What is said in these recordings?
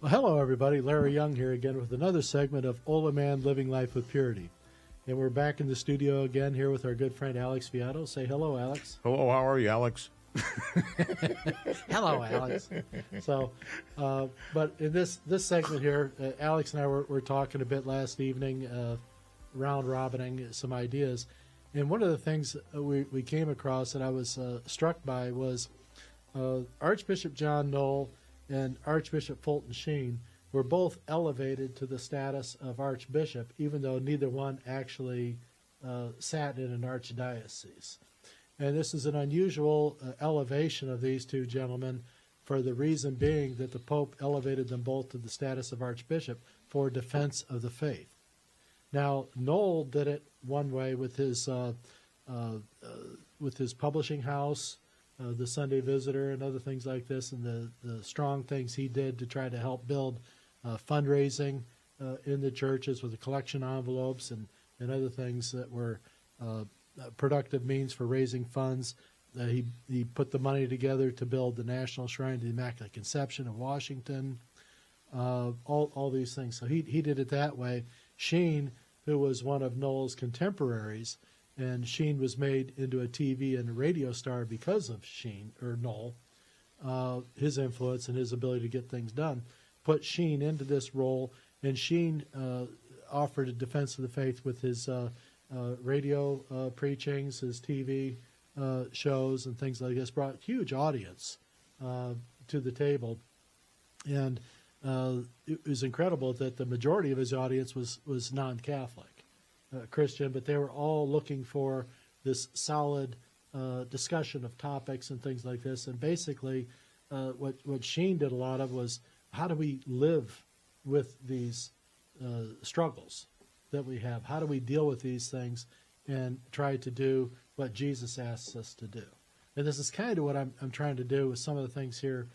Well, hello, everybody. Larry Young here again with another segment of OLaMan Living Life with Purity. And we're back in the studio again here with our good friend Alex Fiato. Say hello, Alex. Hello, how are you, Alex? Hello, Alex. So, but in this segment here, Alex and I were talking a bit last evening, round-robining some ideas. And one of the things we came across that I was struck by was Archbishop John Knoll and Archbishop Fulton Sheen were both elevated to the status of archbishop, even though neither one actually sat in an archdiocese. And this is an unusual elevation of these two gentlemen for the reason being that the Pope elevated them both to the status of archbishop for defense of the faith. Now, Knoll did it one way with his publishing house, the Sunday Visitor, and other things like this, and the strong things he did to try to help build fundraising in the churches with the collection envelopes and other things that were productive means for raising funds. He put the money together to build the National Shrine to the Immaculate Conception of Washington, all these things. So he did it that way. Sheen, who was one of Knoll's contemporaries, and Sheen was made into a TV and a radio star because of Knoll, his influence and his ability to get things done, put Sheen into this role, and Sheen offered a defense of the faith with his radio preachings, his TV shows, and things like this, brought huge audience to the table. And it was incredible that the majority of his audience was non-Catholic. Christian, but they were all looking for this solid discussion of topics and things like this. And basically, what Sheen did a lot of was, how do we live with these struggles that we have? How do we deal with these things and try to do what Jesus asks us to do? And this is kind of what I'm trying to do with some of the things here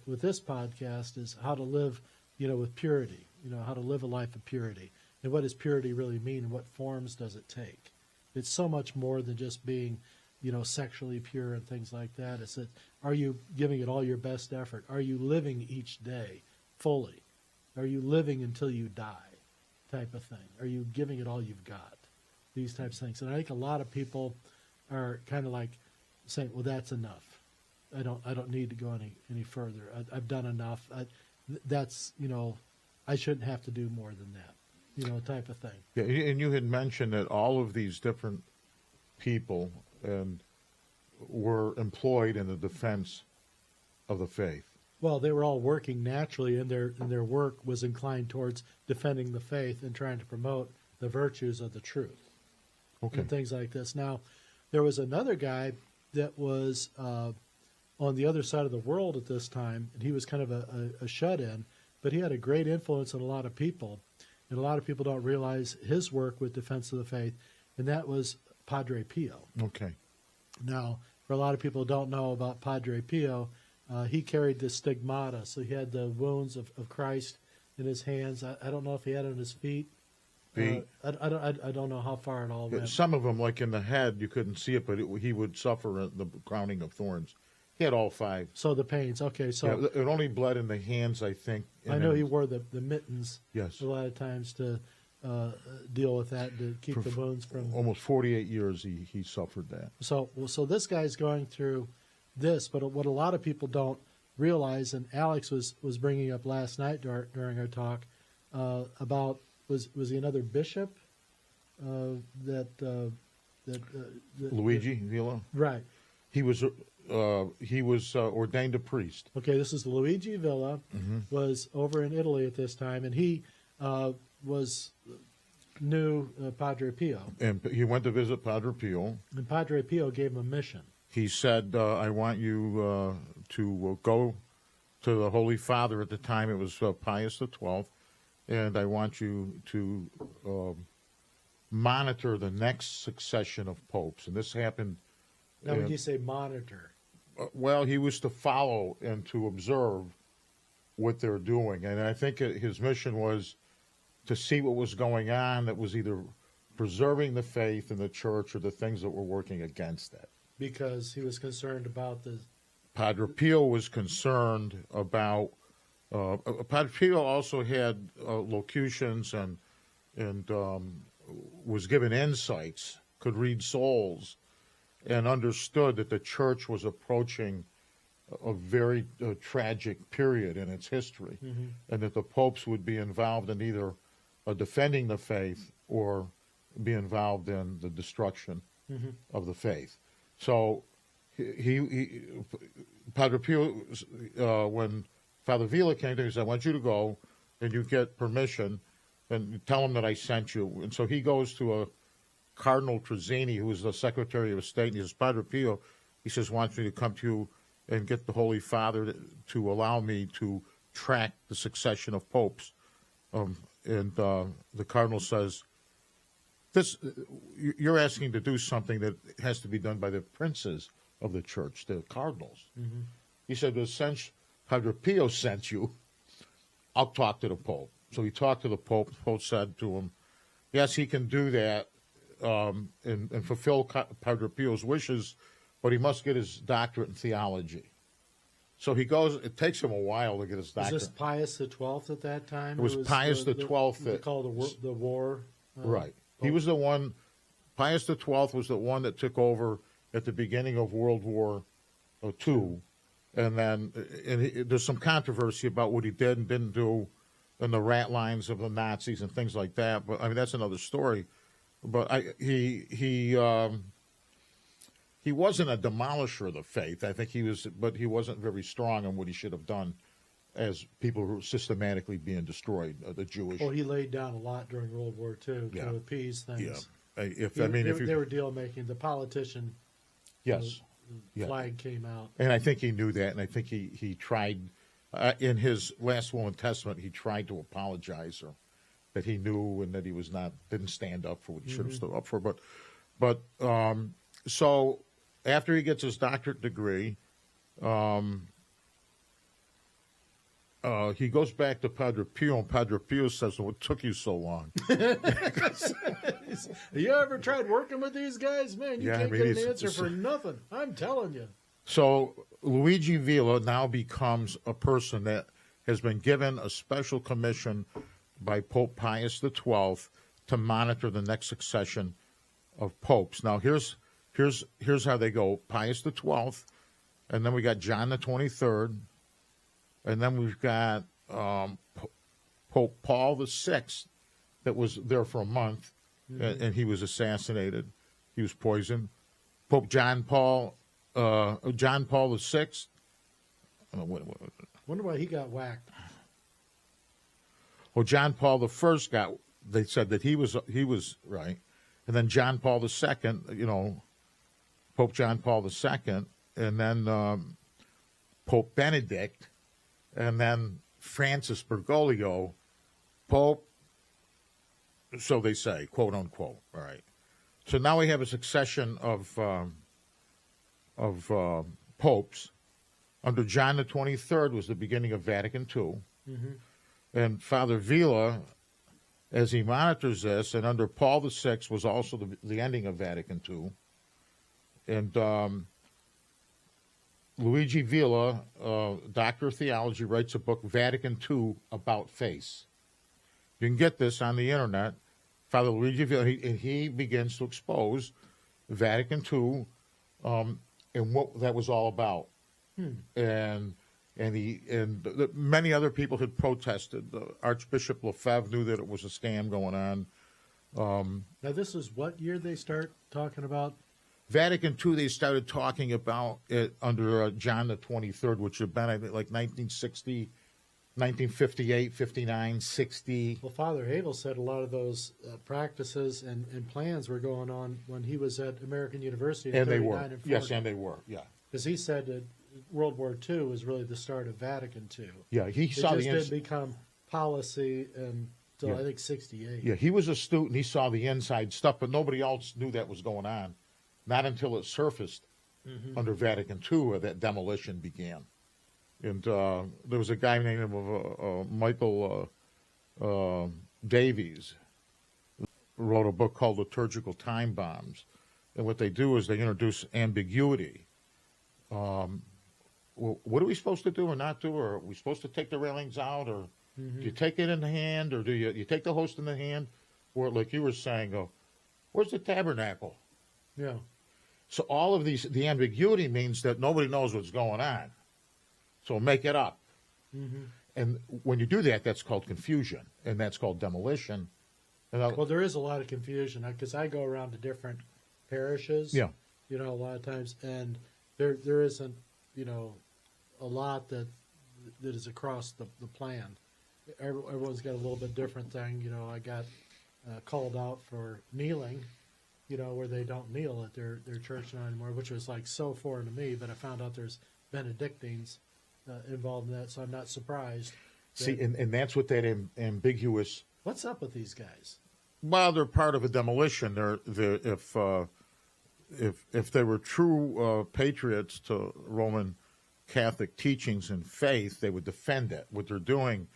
with this podcast, is how to live, with purity, how to live a life of purity. And what does purity really mean, and what forms does it take? It's so much more than just being, sexually pure and things like that. It's that, are you giving it all your best effort? Are you living each day fully? Are you living until you die, type of thing? Are you giving it all you've got? These types of things. And I think a lot of people are kind of like saying, well, that's enough. I don't need to go any further. I've done enough. I shouldn't have to do more than that. Type of thing. Yeah, and you had mentioned that all of these different people were employed in the defense of the faith. Well, they were all working naturally, and their work was inclined towards defending the faith and trying to promote the virtues of the truth. Okay. And things like this. Now, there was another guy that was on the other side of the world at this time, and he was kind of a shut-in, but he had a great influence on a lot of people. And a lot of people don't realize his work with defense of the faith, and that was Padre Pio. Okay. Now, for a lot of people who don't know about Padre Pio, he carried the stigmata, so he had the wounds of Christ in his hands. I don't know if he had it on his feet. I don't know how far it all went. Some of them, like in the head, you couldn't see it, but he would suffer the crowning of thorns. He had all five. So the pains, okay. So it only bled in the hands, I think. I know he wore the mittens. Yes. A lot of times to deal with that, to keep the wounds from. Almost 48 years he suffered that. So this guy's going through this, but what a lot of people don't realize, and Alex was bringing up last night during our talk about, was he another bishop that Luigi Villa? Right. He was ordained a priest. Okay, this is Luigi Villa, was over in Italy at this time, and he knew Padre Pio. And he went to visit Padre Pio. And Padre Pio gave him a mission. He said, I want you to go to the Holy Father. At the time it was Pius XII, and I want you to monitor the next succession of popes. And this happened. Now, when you say monitor? Well, he was to follow and to observe what they're doing. And I think his mission was to see what was going on that was either preserving the faith in the church or the things that were working against it. Because he was concerned about the... Padre Pio was concerned about Padre Pio also had locutions and was given insights, could read souls, and understood that the church was approaching a very tragic period in its history, and that the popes would be involved in either defending the faith or be involved in the destruction of the faith. So Padre Pio, when Father Villa came to him, he said, I want you to go and you get permission and tell him that I sent you. And so he goes to a Cardinal Trezzini, who was the Secretary of State, and he says, Padre Pio, he says, wants me to come to you and get the Holy Father to allow me to track the succession of popes. And the Cardinal says, you're asking to do something that has to be done by the princes of the church, the cardinals. He said, well, since Padre Pio sent you, I'll talk to the Pope. So he talked to the Pope. The Pope said to him, yes, he can do that and fulfill Padre Pio's wishes, but he must get his doctorate in theology. So he goes, it takes him a while to get his doctorate. Was this Pius XII at that time? It was Pius XII that... They call the war? Right. He was the one, Pius XII was the one that took over at the beginning of World War II. And then there's some controversy about what he did and didn't do and the rat lines of the Nazis and things like that. But, I mean, that's another story. But he wasn't a demolisher of the faith. I think but he wasn't very strong on what he should have done as people who were systematically being destroyed, the Jewish. Well, he laid down a lot during World War II to appease things. Yeah. They were deal making. The politician. Yes. The flag came out. And I think he knew that, and I think he tried, in his last will and testament, he tried to apologize, or that he knew and that he didn't stand up for what he should have stood up for. But so after he gets his doctorate degree, he goes back to Padre Pio, and Padre Pio says, "What took you so long?" You ever tried working with these guys? Man, you can't get an answer for nothing. I'm telling you. So Luigi Villa now becomes a person that has been given a special commission by Pope Pius XII to monitor the next succession of popes. Now here's how they go: Pius XII, and then we got John the 23rd. And then we've got Pope Paul VI that was there for a month, and he was assassinated. He was poisoned. Pope John Paul VI. Wonder why he got whacked. Well, John Paul I they said that he was right. And then John Paul II, Pope John Paul II, and then Pope Benedict. And then Francis Bergoglio, Pope, so they say, quote unquote. All right. So now we have a succession of popes. Under John the 23rd was the beginning of Vatican II. And Father Villa, as he monitors this, and under Paul VI was also the ending of Vatican II. And Luigi Villa, Doctor of Theology, writes a book, Vatican II, About Face. You can get this on the internet. Father Luigi Villa, and he begins to expose Vatican II and what that was all about. And many other people had protested. Archbishop Lefebvre knew that it was a scam going on. Now, this is what year they start talking about? Vatican II, they started talking about it under John the 23rd, which had been, I think, like 1960, 1958, 59, 60. Well, Father Abel said a lot of those practices and plans were going on when he was at American University in 39 and 40. Yes, and they were, yeah. Because he said that World War II was really the start of Vatican II. Yeah, he saw it just didn't become policy until, I think, 68. Yeah, he was a student. He saw the inside stuff, but nobody else knew that was going on. Not until it surfaced under Vatican II that demolition began. And there was a guy named Michael Davies who wrote a book called Liturgical Time Bombs. And what they do is they introduce ambiguity. well, what are we supposed to do or not do? Or are we supposed to take the railings out? Or do you take it in the hand? Or do you take the host in the hand? Or like you were saying, where's the tabernacle? Yeah. So all of the ambiguity means that nobody knows what's going on. So make it up. Mm-hmm. And when you do that, that's called confusion, and that's called demolition. Well, there is a lot of confusion because I go around to different parishes. Yeah. A lot of times, and there isn't, a lot that is across the plan. Everyone's got a little bit different thing. I got called out for kneeling, where they don't kneel at their church now anymore, which was like so foreign to me. But I found out there's Benedictines involved in that, so I'm not surprised. See, and that's what that ambiguous. What's up with these guys? Well, they're part of a demolition. If they were true patriots to Roman Catholic teachings and faith, they would defend it. What they're doing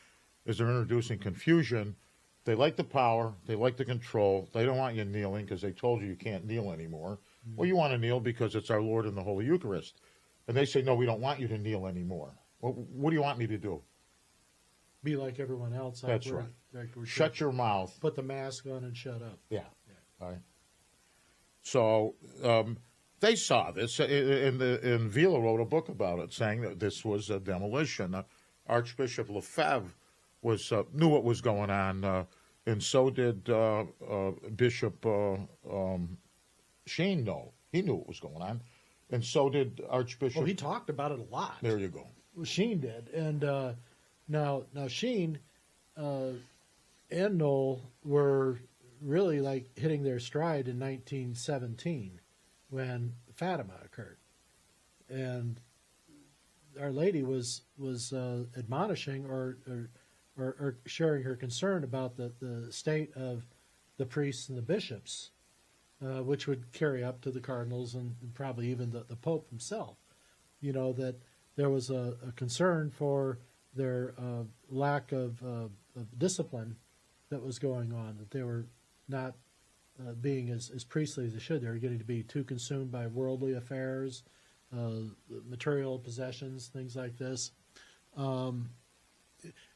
is they're introducing confusion. They like the power. They like the control. They don't want you kneeling because they told you can't kneel anymore. Mm-hmm. Well, you want to kneel because it's our Lord in the Holy Eucharist. And they say, no, we don't want you to kneel anymore. Well, what do you want me to do? Be like everyone else. That's right. Shut your mouth. Put the mask on and shut up. Yeah. All right. So they saw this, and Vila wrote a book about it, saying that this was a demolition. Archbishop Lefebvre knew what was going on, and so did Bishop Sheen. He knew what was going on, and so did Archbishop. Well, he talked about it a lot. There you go. Well, Sheen did, and now Sheen and Knoll were really like hitting their stride in 1917 when Fatima occurred, and Our Lady was admonishing or sharing her concern about the state of the priests and the bishops, which would carry up to the cardinals and probably even the Pope himself. That there was a concern for their lack of discipline that was going on, that they were not being as priestly as they should. They were getting to be too consumed by worldly affairs, material possessions, things like this. And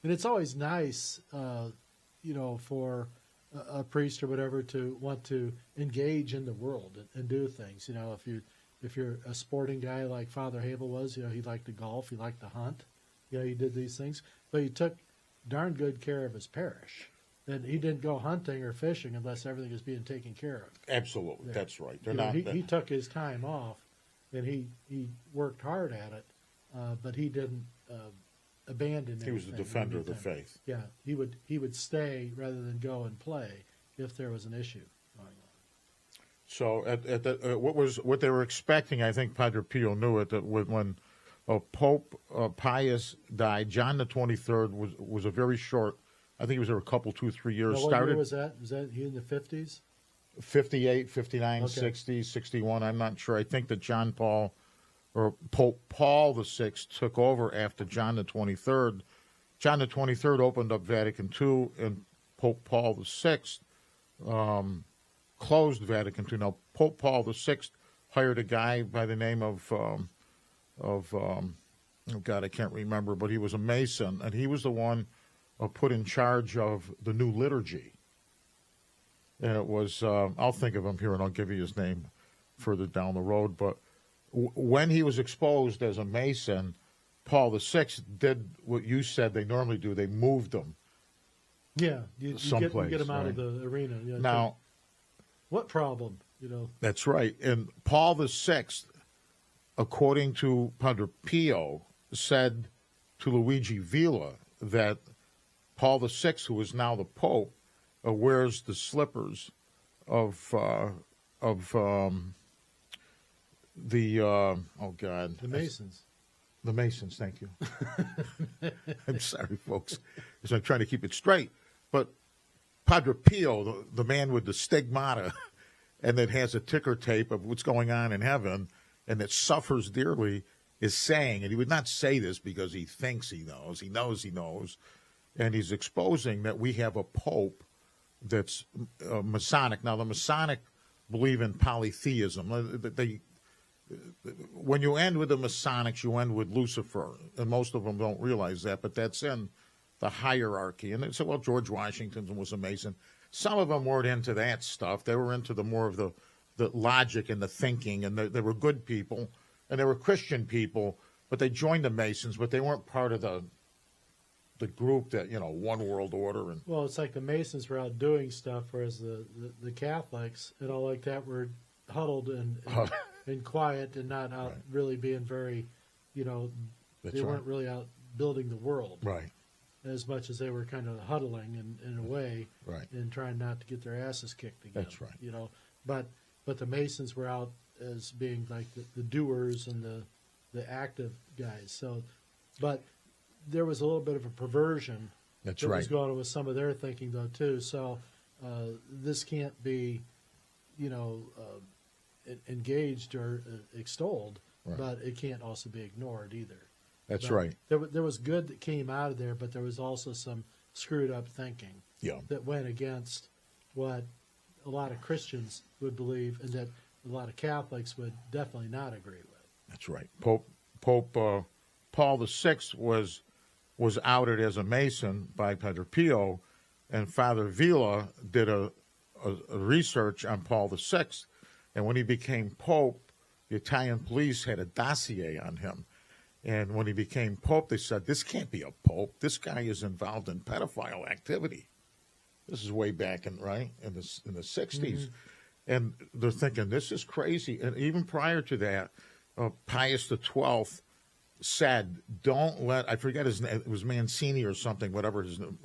it's always nice, for a priest or whatever to want to engage in the world and do things. If you're a sporting guy like Father Havel was, he liked to golf, he liked to hunt, he did these things, but he took darn good care of his parish. And he didn't go hunting or fishing unless everything was being taken care of. Absolutely, Yeah. That's right. He took his time off, and he worked hard at it, but he didn't abandon anything. He was a defender of the faith. Yeah, he would stay rather than go and play if there was an issue going on. So what they were expecting, I think Padre Pio knew it, that when Pope Pius died, John the 23rd was a very short. I think he was there a couple, 2-3 years. Now, what year was that? Was that he in the 50s? 58, 59, Okay. 60, 61. I'm not sure. I think that Pope Paul VI took over after John the 23rd. John the 23rd opened up Vatican II, and Pope Paul VI closed Vatican II. Now, Pope Paul VI hired a guy by the name of oh God, I can't remember, but he was a Mason, and he was the one put in charge of the new liturgy. And it was, I'll think of him here and I'll give you his name further down the road. But when he was exposed as a Mason, Paul VI did what you said they normally do. They moved him. Yeah, you get him out of the arena. Yeah, now, what problem? That's right. And Paul VI, according to Padre Pio, said to Luigi Villa that Paul VI, who is now the Pope, wears the slippers of the Masons. The Masons, thank you. I'm sorry, folks, because I'm trying to keep it straight. But Padre Pio, the man with the stigmata, and that has a ticker tape of what's going on in heaven, and that suffers dearly, is saying, and he would not say this because he thinks he knows. He knows he knows. And he's exposing that we have a pope that's Masonic. Now, the Masonic believe in polytheism. when you end with the Masonics, you end with Lucifer, and most of them don't realize that, but that's in the hierarchy. And they say, well, George Washington was a Mason. Some of them weren't into that stuff. They were into the more of the logic and the thinking, and they were good people, and they were Christian people, but they joined the Masons, but they weren't part of the group that, one world order. And Well, it's like the Masons were out doing stuff, whereas the Catholics and all like that were huddled and quiet and not out really being very, they weren't really out building the world. Right. As much as they were kind of huddling in a way, Right. and trying not to get their asses kicked again. That's right. But the Masons were out as being like the doers and the active guys. So, but there was a little bit of a perversion That's that right. was going on with some of their thinking though too. So this can't be, engaged or extolled, Right. but it can't also be ignored either. That's But right. There was good that came out of there, but there was also some screwed up thinking Yeah. that went against what a lot of Christians would believe, and that a lot of Catholics would definitely not agree with. That's right. Pope Paul VI was outed as a Mason by Padre Pio, and Father Villa did a research on Paul VI, and when he became Pope, the Italian police had a dossier on him. And when he became Pope, they said, this can't be a Pope. This guy is involved in pedophile activity. This is way back in the 60s. Mm-hmm. And they're thinking, this is crazy. And even prior to that, Pius XII said, don't let, I forget his name, it was Mancini or something, whatever his name.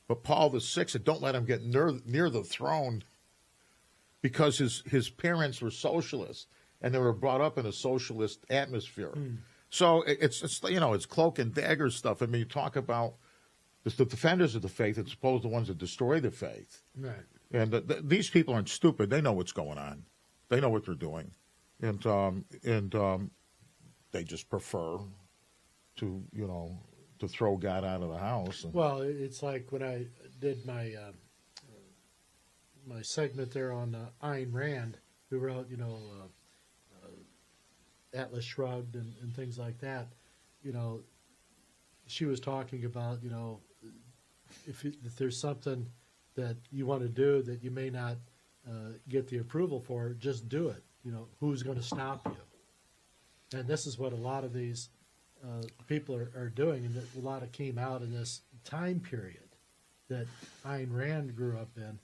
But Paul VI said, don't let him get near the throne, because his parents were socialists, and they were brought up in a socialist atmosphere. So it's cloak and dagger stuff. I mean, you talk about the defenders of the faith, and suppose the ones that destroy the faith. Right. And these people aren't stupid. They know what's going on. They know what they're doing. And they just prefer to throw God out of the house. Well, it's like when I did my my segment there on Ayn Rand, who wrote, Atlas Shrugged and things like that. She was talking about, if there's something that you want to do that you may not get the approval for, just do it. Who's going to stop you? And this is what a lot of these people are doing, and a lot of came out in this time period that Ayn Rand grew up in.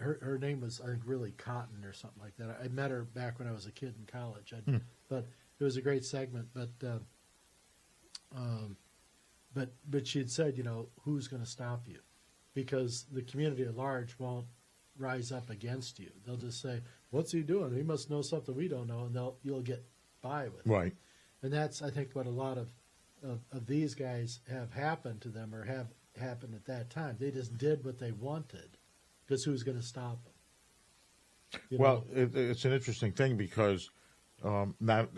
Her name was, I think, really Cotton or something like that. I met her back when I was a kid in college. But it was a great segment. But she had said, who's going to stop you? Because the community at large won't rise up against you. They'll just say, what's he doing? He must know something we don't know, and you'll get by with it. Right. And that's, I think, what a lot of these guys have happened to them, or have happened at that time. They just did what they wanted, because who's going to stop them? It's an interesting thing, because not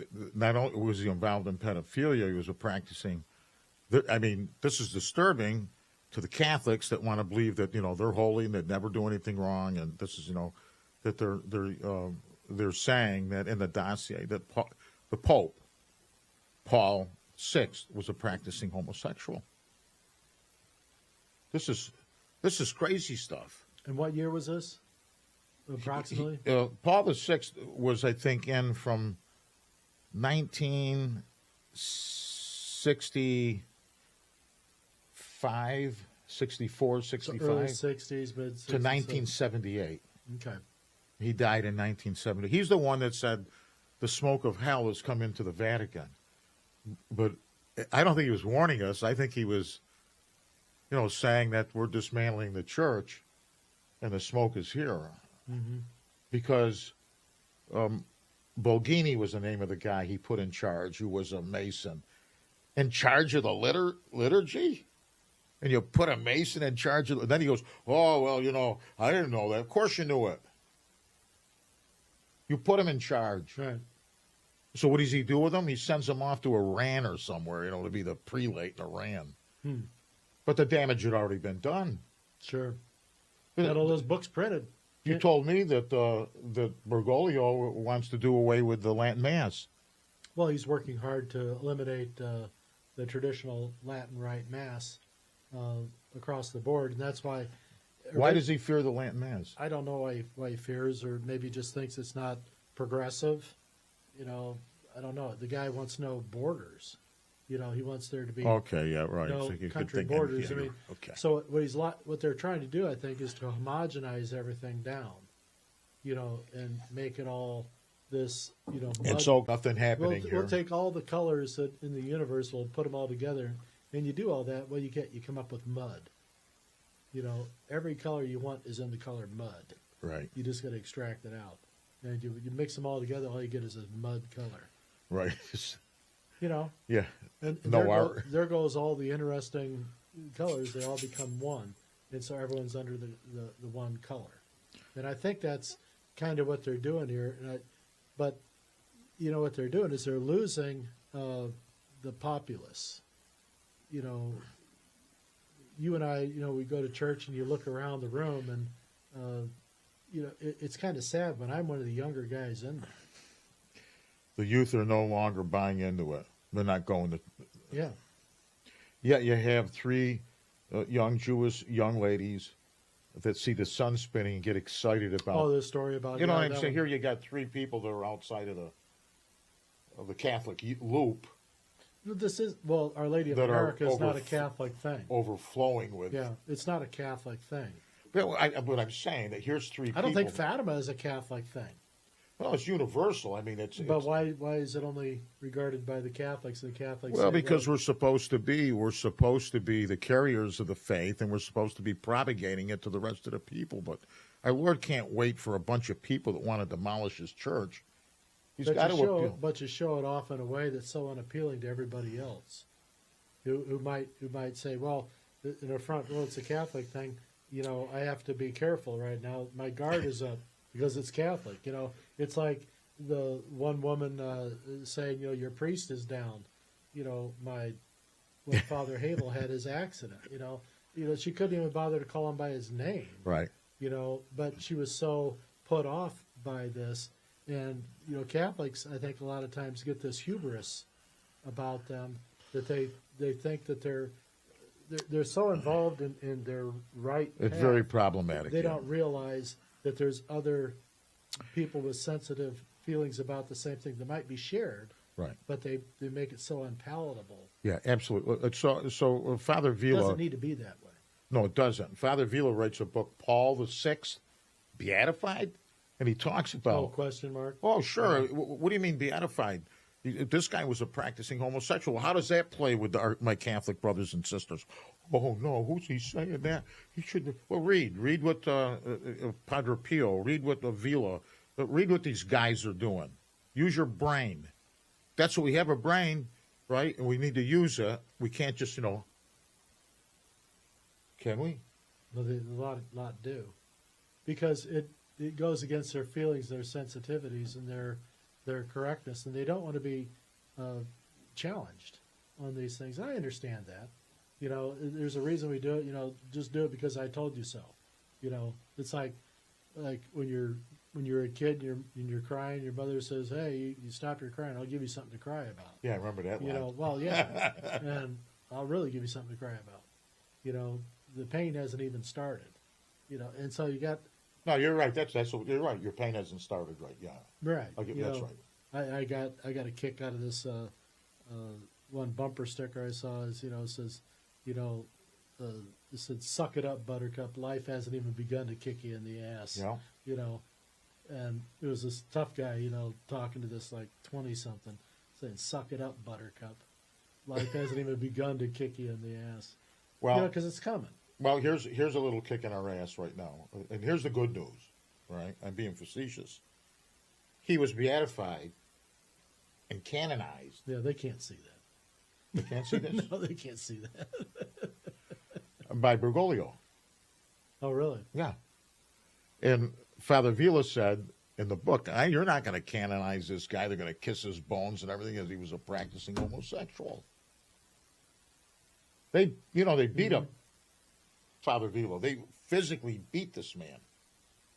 only was he involved in pedophilia, he was practicing. This is disturbing to the Catholics that want to believe that they're holy and that never do anything wrong, and this is that they're saying that in the dossier that the Pope Paul VI was a practicing homosexual. This is crazy stuff. And what year was this, approximately? Paul VI was, I think, in from 1965, 64, 65 so early 60s, mid 60s, to 1978. Okay. He died in 1970. He's the one that said the smoke of hell has come into the Vatican. But I don't think he was warning us. I think he was, saying that we're dismantling the church and the smoke is here. Mm-hmm. Because Bolghini was the name of the guy he put in charge, who was a Mason. In charge of the liturgy? And you put a Mason in charge of then he goes, oh, well, I didn't know that. Of course you knew it. You put him in charge. Right. So what does he do with them? He sends them off to Iran or somewhere, to be the prelate in Iran. But the damage had already been done. Sure. Got all those books printed. You told me that that Bergoglio wants to do away with the Latin Mass. Well, he's working hard to eliminate the traditional Latin Rite Mass across the board, and that's why. Why does he fear the Latin Mass? I don't know why he fears, or maybe just thinks it's not progressive. You know, I don't know. The guy wants no borders. You know, he wants there to be Okay, yeah, right. no So you could country think- borders. yeah, I mean, okay. so what they're trying to do, I think, is to homogenize everything down. You know, and make it all this. You know, And so nothing happening here. we'll take all the colors that in the universe, we'll put them all together, and you do all that. Well, you come up with mud. You know, every color you want is in the color mud. Right, You just got to extract it out, and you mix them all together. All you get is a mud color. right. You know, Yeah, and no there, art. there goes all the interesting colors. They all become one, and so everyone's under the one color. And I think that's kind of what they're doing here. But you know what they're doing is they're losing the populace. You know, you and I, you know, we go to church and you look around the room, and you know, it's kind of sad when I'm one of the younger guys in there. The youth are no longer buying into it. They're not going to. Yeah. Yet you have three young Jewish young ladies that see the sun spinning and get excited about. Oh, the story about You know yeah, what I'm that saying? one. Here you got three people that are outside of the Catholic loop, This is Our Lady of that are America is not a Catholic thing. overflowing with. Yeah, it's not a Catholic thing. But I'm saying that here's three people. I don't think Fatima is a Catholic thing. Well, it's universal. I mean, it's. But why is it only regarded by the Catholics? The Catholics. Well, say, because we're supposed to be the carriers of the faith, and we're supposed to be propagating it to the rest of the people. But our Lord can't wait for a bunch of people that want to demolish His church. He's got to appeal. But you show it off in a way that's so unappealing to everybody else, who might say, well, in the front, well, it's a Catholic thing. You know, I have to be careful right now. My guard is up because it's Catholic. You know, it's like the one woman saying, you know, your priest is down. You know, when Father Havel had his accident. You know, she couldn't even bother to call him by his name. Right. You know, but she was so put off by this. And, you know, Catholics, I think, a lot of times get this hubris about them that they think that they're so involved in their right It's path, very problematic. they yeah. don't realize that there's other people with sensitive feelings about the same thing that might be shared, Right. but they make it so unpalatable. Yeah, absolutely. So Father It Vila. doesn't need to be that way. No, it doesn't. Father Vila writes a book, Paul VI, Beatified, and he talks about. Oh, question mark? Oh, sure. What do you mean beatified? This guy was a practicing homosexual. How does that play with my Catholic brothers and sisters? Oh, no, who's he saying that? He should. Well, read what Padre Pio, read what Avila, read what these guys are doing. Use your brain. That's what we have, a brain, right? And we need to use it. We can't just, can we? Well, a lot do, because it goes against their feelings, their sensitivities, and their correctness, and they don't want to be challenged on these things. I understand that. You know, there's a reason we do it. You know, just do it because I told you so. You know, it's like when you're a kid and you're crying, your mother says, "Hey, you stop your crying. I'll give you something to cry about." Yeah, I remember that You line. know, well, yeah, and I'll really give you something to cry about. You know, the pain hasn't even started. You know, and so you got. No, you're right. That's what you're right. Your pain hasn't started, right? Yeah, Right. that's right. I got a kick out of this one bumper sticker I saw. Is it says, it said, "Suck it up, Buttercup. Life hasn't even begun to kick you in the ass." Yeah. You know, and it was this tough guy, talking to this like 20-something, saying, "Suck it up, Buttercup. Life hasn't even begun to kick you in the ass." Well, because it's coming. Well, here's a little kick in our ass right now, and here's the good news. Right, I'm being facetious. He was beatified and canonized. Yeah, they can't see that. They can't see this? No, they can't see that. By Bergoglio. Oh, really? Yeah. And Father Vila said in the book, you're not going to canonize this guy. They're going to kiss his bones and everything, as he was a practicing homosexual. They beat up Father Vila. They physically beat this man.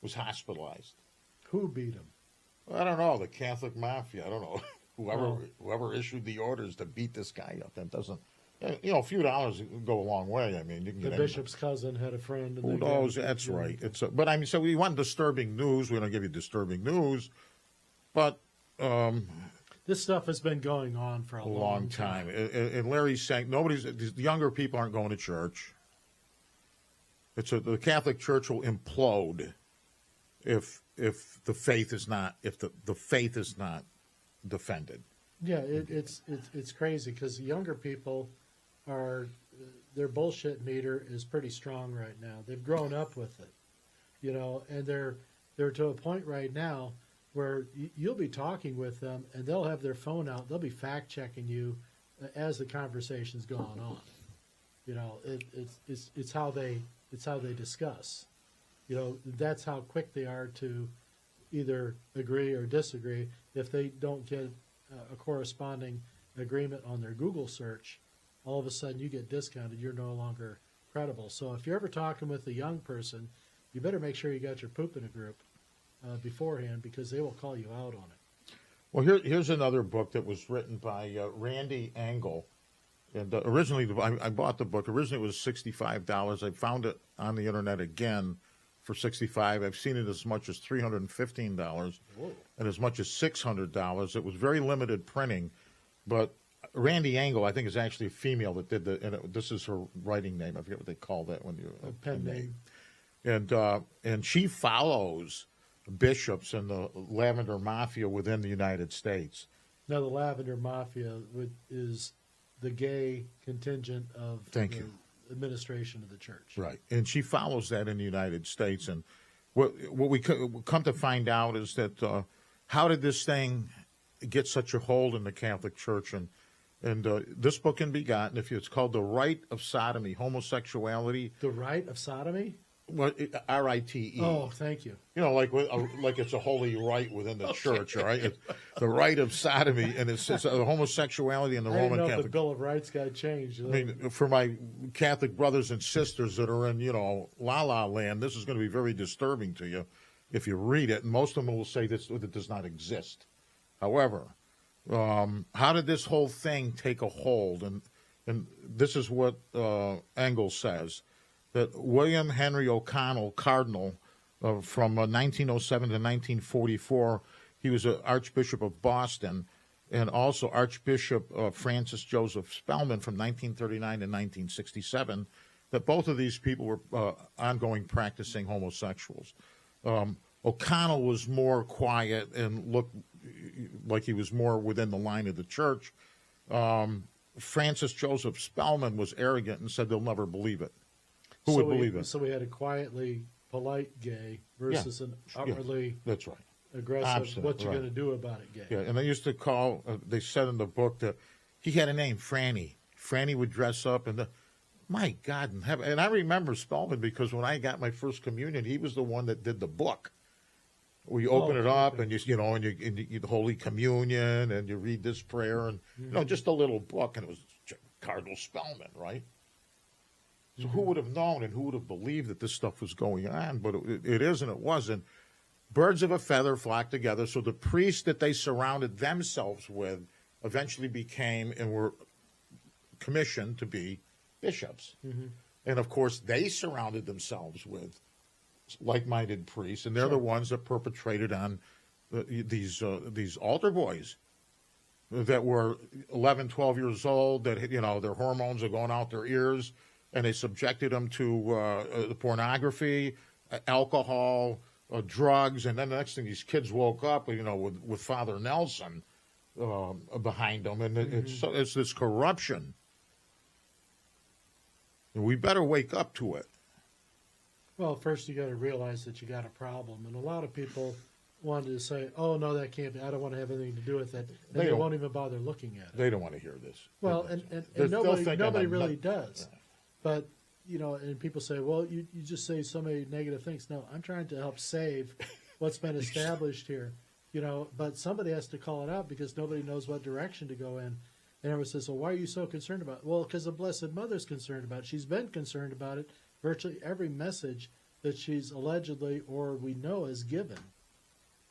was hospitalized. Who beat him? I don't know, the Catholic mafia. I don't know. Oh. Whoever issued the orders to beat this guy up. That doesn't, a few dollars go a long way. I mean, you can The get bishop's cousin had a friend. And who they knows? got- That's you know, right. But I mean, so we want disturbing news. We don't give you disturbing news, but This stuff has been going on for a long time. And Larry's saying the younger people aren't going to church. The Catholic Church will implode if the faith is not the faith is not defended. Yeah, it's crazy because the younger people are their bullshit meter is pretty strong right now. They've grown up with it, and they're to a point right now where you'll be talking with them and they'll have their phone out. They'll be fact checking you as the conversation's going on. It's how they discuss. That's how quick they are to either agree or disagree. If they don't get a corresponding agreement on their Google search, all of a sudden you get discounted. You're no longer credible. So if you're ever talking with a young person, you better make sure you got your poop in a group beforehand, because they will call you out on it. Well, here's another book that was written by Randy Engel. And originally, I bought the book. Originally, it was $65. I found it on the internet again for $65. I've seen it as much as $315 and as much as $600. It was very limited printing, but Randy Engel, I think, is actually a female that did this is her writing name. I forget what they call that when you A pen name. And she follows bishops and the Lavender Mafia within the United States. Now, the Lavender Mafia is the gay contingent of the administration of the church. Right. And she follows that in the United States. And what we come to find out is that how did this thing get such a hold in the Catholic Church? And this book can be gotten it's called The Rite of Sodomy, Homosexuality. The Rite of Sodomy? Well, RITE. Oh, thank you. Like it's a holy rite within the church, all right? It's the rite of sodomy, and it's homosexuality in the Roman Catholic. Catholic. The Bill of Rights got changed. I mean, for my Catholic brothers and sisters that are in, la-la land, this is going to be very disturbing to you if you read it. And most of them will say that it does not exist. However, how did this whole thing take a hold? And this is what Engel says. That William Henry O'Connell, Cardinal, from 1907 to 1944, he was Archbishop of Boston, and also Archbishop Francis Joseph Spellman from 1939 to 1967, that both of these people were ongoing practicing homosexuals. O'Connell was more quiet and looked like he was more within the line of the church. Francis Joseph Spellman was arrogant and said they'll never believe it. Who would believe it? So we had a quietly polite gay versus an outwardly that's right. aggressive, Absolutely, what you're going to do about it gay. Yeah, and they used to call, they said in the book that he had a name, Franny. Franny would dress up, and my God in heaven. And I remember Spellman because when I got my first communion, he was the one that did the book. We open it up, and you the Holy Communion, and you read this prayer, and just a little book, and it was Cardinal Spellman, right? So who would have known and who would have believed that this stuff was going on? But it is and it wasn't. Birds of a feather flock together. So the priests that they surrounded themselves with eventually became and were commissioned to be bishops. Mm-hmm. And, of course, they surrounded themselves with like-minded priests, and they're the ones that perpetrated on these altar boys that were 11, 12 years old, that, their hormones are going out their ears, and they subjected them to the pornography, alcohol, drugs, and then the next thing, these kids woke up, with Father Nelson behind them, and it's this corruption. And we better wake up to it. Well, first you got to realize that you got a problem, and a lot of people wanted to say, "Oh no, that can't be. I don't want to have anything to do with it." And they won't even bother looking at it. They don't want to hear this. Well, and nobody really does. But, and people say, well, you just say so many negative things. No, I'm trying to help save what's been established here, but somebody has to call it out because nobody knows what direction to go in. And everyone says, well, why are you so concerned about it? Well, because the Blessed Mother's concerned about it. She's been concerned about it. Virtually every message that she's allegedly, or we know is given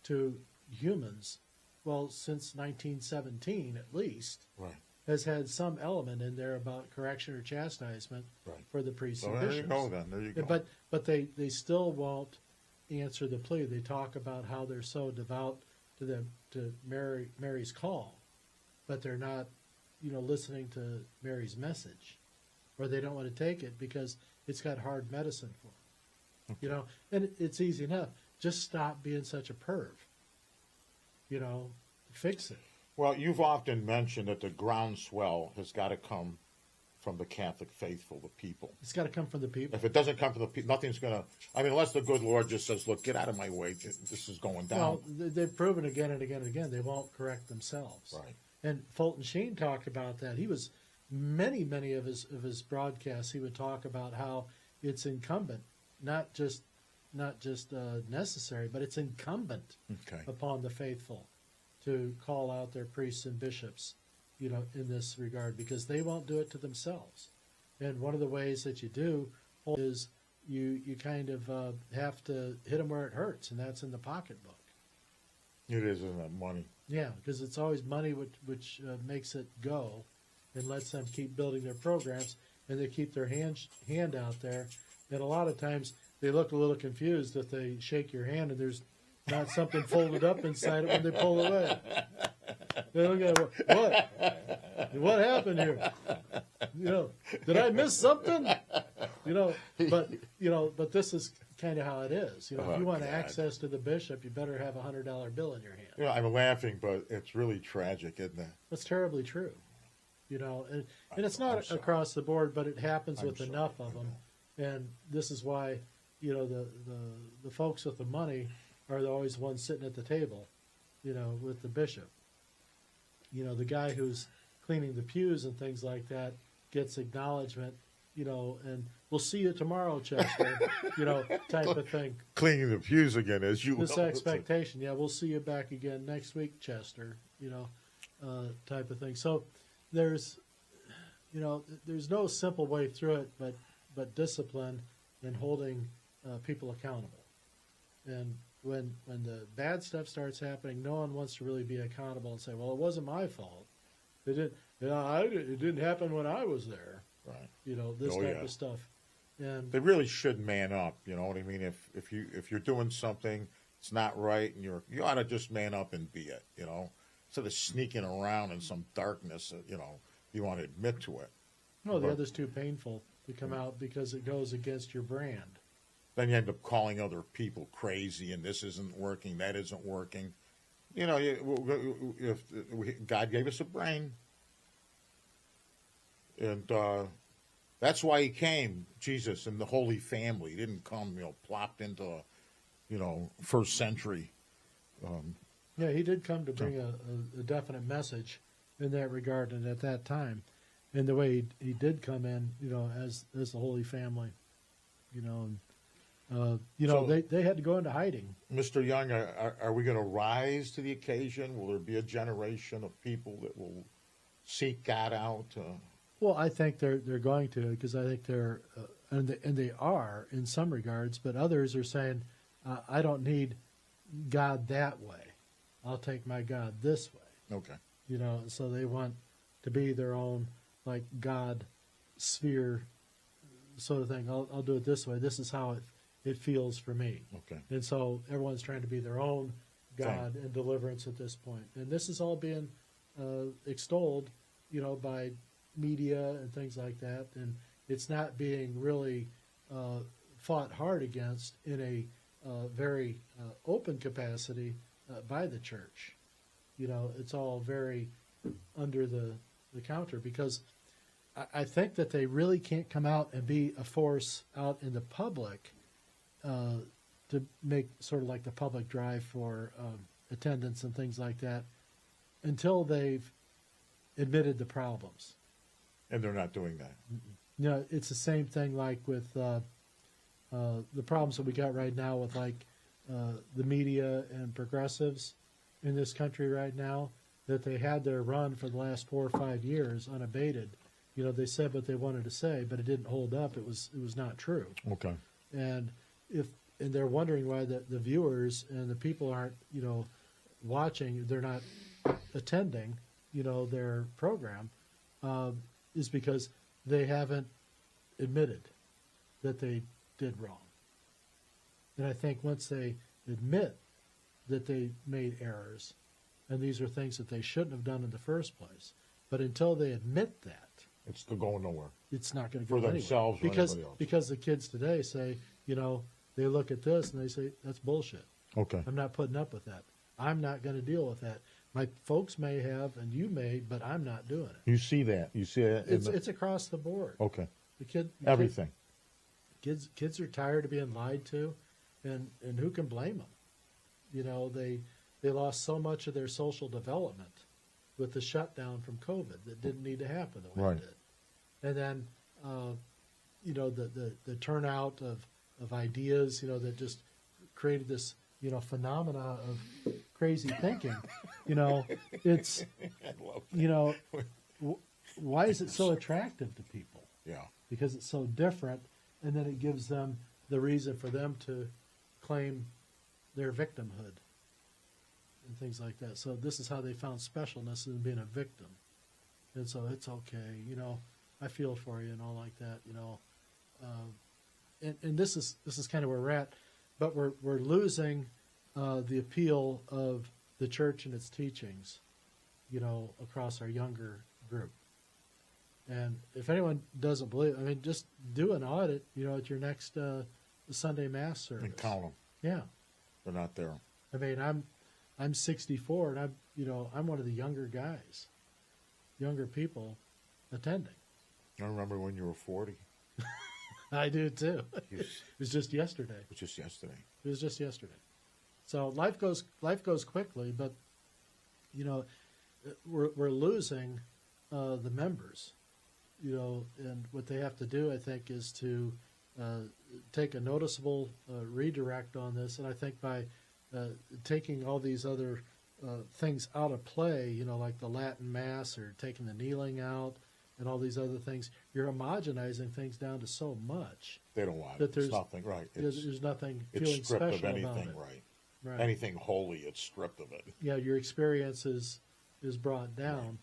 to humans, well, since 1917 at least, Right. has had some element in there about correction or chastisement Right. for the priests So and there bishops. you go then. There you go. But they still won't answer the plea. They talk about how they're so devout to Mary's call, but they're not, listening to Mary's message, or they don't want to take it because it's got hard medicine for them. And it's easy enough. Just stop being such a perv. Fix it. Well, you've often mentioned that the groundswell has got to come from the Catholic faithful, the people. It's got to come from the people. If it doesn't come from the people, nothing's going to, unless the good Lord just says, look, get out of my way. This is going down. Well, they've proven again and again and again they won't correct themselves. Right. And Fulton Sheen talked about that. He was many of his broadcasts. He would talk about how it's incumbent, not just necessary, but it's incumbent Okay. upon the faithful to call out their priests and bishops, in this regard, because they won't do it to themselves. And one of the ways that you do is you kind of have to hit them where it hurts, and that's in the pocketbook. It is, isn't it? Money. Yeah, because it's always money which makes it go and lets them keep building their programs, and they keep their hand out there. And a lot of times they look a little confused if they shake your hand and there's not something folded up inside it when they pull away. They look at it, what happened here? Did I miss something? But this is kind of how it is. If you want access to the bishop, you better have a $100 bill in your hand. I'm laughing, but it's really tragic, isn't it? That's terribly true. And it's not across the board, but it happens with enough of them. And this is why, the folks with the money are always the ones sitting at the table, with the bishop. The guy who's cleaning the pews and things like that gets acknowledgement, and we'll see you tomorrow, Chester, type of thing. Cleaning the pews again, as you This will. expectation, we'll see you back again next week, Chester, type of thing. So there's no simple way through it, but discipline and holding people accountable. And when the bad stuff starts happening, no one wants to really be accountable and say, well, it wasn't my fault. It didn't happen when I was there. Right. This type of stuff. And they really should man up. You know what I mean? If you're doing something, it's not right, and you ought to just man up and be it. Instead of sneaking around in some darkness. You want to admit to it. no, the other's too painful to come out because it goes against your brand. Then you end up calling other people crazy, and this isn't working, that isn't working. If God gave us a brain, and that's why he came, Jesus, and the Holy Family. He didn't come, plopped into, first century. Yeah, he did come to bring a definite message in that regard and at that time. And the way he did come in, as the Holy Family, they had to go into hiding. Mr. Young, are we going to rise to the occasion? Will there be a generation of people that will seek God out? Well, I think they're going to, because I think they're, and they are in some regards, but others are saying, I don't need God that way. I'll take my God this way. Okay. So they want to be their own, like, God sphere sort of thing. I'll do it this way. This is how it feels for me. Okay. And so everyone's trying to be their own God and deliverance at this point. And this is all being extolled, by media and things like that. And it's not being really fought hard against in a very open capacity by the church. It's all very under the counter, because I think that they really can't come out and be a force out in the public to make sort of like the public drive for attendance and things like that until they've admitted the problems. And they're not doing that. It's the same thing like with the problems that we got right now with like the media and progressives in this country right now, that they had their run for the last 4 or 5 years unabated. They said what they wanted to say, but it didn't hold up. It was not true. Okay. And and they're wondering why the viewers and the people aren't, watching, they're not attending, their program, is because they haven't admitted that they did wrong. And I think once they admit that they made errors, and these are things that they shouldn't have done in the first place, but until they admit that, It's going nowhere. it's not going to go For anywhere. themselves or anybody else. Because the kids today say, they look at this and they say, that's bullshit. Okay. I'm not putting up with that. I'm not going to deal with that. My folks may have, and you may, but I'm not doing it. You see that. You see it. It's across the board. Okay. The Everything. Kids are tired of being lied to, and who can blame them? They lost so much of their social development with the shutdown from COVID that didn't need to happen the way Right. it did. And then, the turnout of ideas, that just created this, phenomena of crazy thinking. It's, I love that. why is it so attractive to people? Yeah. Because it's so different, and then it gives them the reason for them to claim their victimhood and things like that. So this is how they found specialness in being a victim. And so it's okay, I feel for you and all like that, and this is kind of where we're at, but we're losing the appeal of the church and its teachings, across our younger group. And if anyone doesn't believe, just do an audit, at your next Sunday Mass service. And count them. Yeah. They're not there. I'm 64, and I'm one of the younger guys, younger people attending. I remember when you were 40. I do too. You- It was just yesterday. It was just yesterday. It was just yesterday. So life goes quickly, but we're losing the members. And what they have to do, I think, is to take a noticeable redirect on this. And I think by taking all these other things out of play, like the Latin Mass or taking the kneeling out and all these other things, you're homogenizing things down to so much They don't want that it. there's It's nothing. Right. there's nothing It's feeling stripped of special about anything. it. Right. Right. Anything holy, it's stripped of it. Yeah, your experience is brought down,